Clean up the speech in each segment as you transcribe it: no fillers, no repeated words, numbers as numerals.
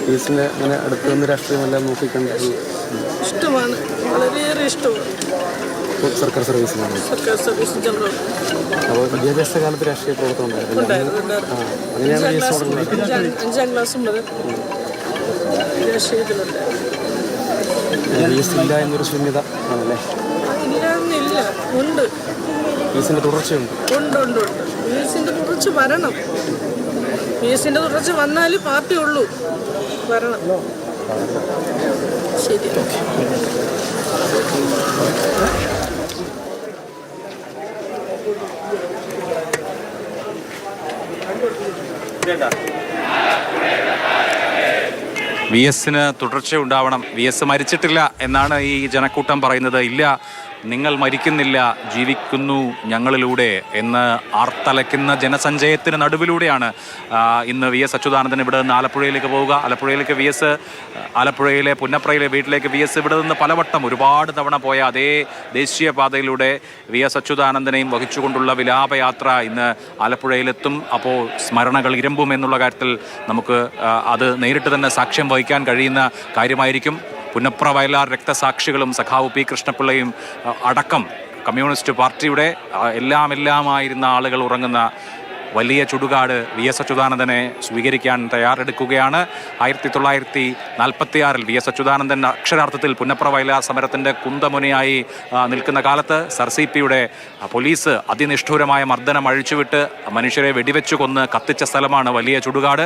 കേസിൻ്റെ അങ്ങനെ അടുത്ത് നിന്ന് രാഷ്ട്രീയമെല്ലാം നോക്കിക്കണ്ട ഇഷ്ടമാണ്, വളരെയേറെ ഇഷ്ടമാണ്. സർക്കാർ സർവീസിലാണ്. സർക്കാർ സർവീസ് ജനറൽ. അപ്പോൾ വിദ്യാഭ്യാസ കാലത്ത് രാഷ്ട്രീയ പ്രവർത്തനം ഉണ്ടായിരുന്നു. അങ്ങനെയാണ് 5ാം ക്ലാസ് മുതൽ രാഷ്ട്രീയത്തിലുണ്ട്. ഇല്ല എന്നൊരു ശൂന്യത ആണല്ലേ? ഇല്ല, ഉണ്ട്. കേസിൻ്റെ തുടർച്ചയുണ്ട്. ഉണ്ട്. കേസിൻ്റെ തുടർച്ച വരണം. കേസിൻ്റെ തുടർച്ച വന്നാലും പാർട്ടി ഉള്ളൂ, വരണം. ശരി. വി എസിന് തുടർച്ചയുണ്ടാവണം. വി എസ് മരിച്ചിട്ടില്ല എന്നാണ് ഈ ജനക്കൂട്ടം പറയുന്നത്. ഇല്ല, നിങ്ങൾ മരിക്കുന്നില്ല, ജീവിക്കുന്നു ഞങ്ങളിലൂടെ എന്ന് ആർത്തലയ്ക്കുന്ന ജനസഞ്ചയത്തിന് നടുവിലൂടെയാണ് ഇന്ന് വി എസ് അച്യുതാനന്ദൻ ഇവിടെ നിന്ന് ആലപ്പുഴയിലേക്ക് പോവുക. ആലപ്പുഴയിലേക്ക് വി എസ്, ആലപ്പുഴയിലെ പുന്നപ്രയിലെ വീട്ടിലേക്ക് വി എസ് ഇവിടെ നിന്ന് പലവട്ടം ഒരുപാട് തവണ പോയ അതേ ദേശീയപാതയിലൂടെ വി എസ് അച്യുതാനന്ദനെയും വഹിച്ചുകൊണ്ടുള്ള വിലാപയാത്ര ഇന്ന് ആലപ്പുഴയിലെത്തും. അപ്പോൾ സ്മരണകൾ ഇരമ്പും എന്നുള്ള കാര്യത്തിൽ നമുക്ക് അത് നേരിട്ട് തന്നെ സാക്ഷ്യം വഹിക്കാൻ കഴിയുന്ന കാര്യമായിരിക്കും. പുന്നപ്ര വയലാർ രക്തസാക്ഷികളും സഖാവ് പി കൃഷ്ണപിള്ളയും അടക്കം കമ്മ്യൂണിസ്റ്റ് പാർട്ടിയുടെ എല്ലാമായിരുന്ന ആളുകൾ ഉറങ്ങുന്ന വലിയ ചുടുകാട് വി എസ് അച്യുതാനന്ദനെ സ്വീകരിക്കാൻ തയ്യാറെടുക്കുകയാണ്. 1946 വി എസ് അച്യുതാനന്ദൻ അക്ഷരാർത്ഥത്തിൽ പുന്നപ്ര വയലാർ സമരത്തിൻ്റെ കുന്തമുനയായി നിൽക്കുന്ന കാലത്ത് SRCPയുടെ പോലീസ് അതിനിഷ്ഠൂരമായ മർദ്ദനം അഴിച്ചുവിട്ട് മനുഷ്യരെ വെടിവെച്ചു കൊന്ന് കത്തിച്ച സ്ഥലമാണ് വലിയ ചുടുകാട്.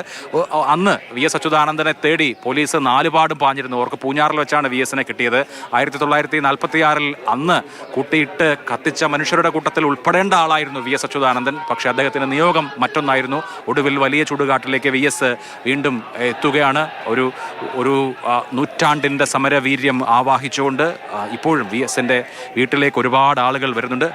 അന്ന് വി എസ് അച്യുതാനന്ദനെ തേടി പോലീസ് 4 പാടും പാഞ്ഞിരുന്നു. അവർക്ക് പൂഞ്ഞാറിൽ വെച്ചാണ് വി എസിനെ കിട്ടിയത്. 1946 അന്ന് കൂട്ടിയിട്ട് കത്തിച്ച മനുഷ്യരുടെ കൂട്ടത്തിൽ ഉൾപ്പെടേണ്ട ആളായിരുന്നു വി എസ് അച്യുതാനന്ദൻ. പക്ഷേ അദ്ദേഹത്തിന് നിയോഗം മറ്റൊന്നായിരുന്നു. ഒടുവിൽ വലിയ ചുടുകാട്ടിലേക്ക് വി എസ് വീണ്ടും എത്തുകയാണ്. ഒരു നൂറ്റാണ്ടിൻ്റെ സമരവീര്യം ആവാഹിച്ചുകൊണ്ട് ഇപ്പോഴും വി എസിൻ്റെ വീട്ടിലേക്ക് ഒരുപാട് ആളുകൾ വരുന്നുണ്ട്.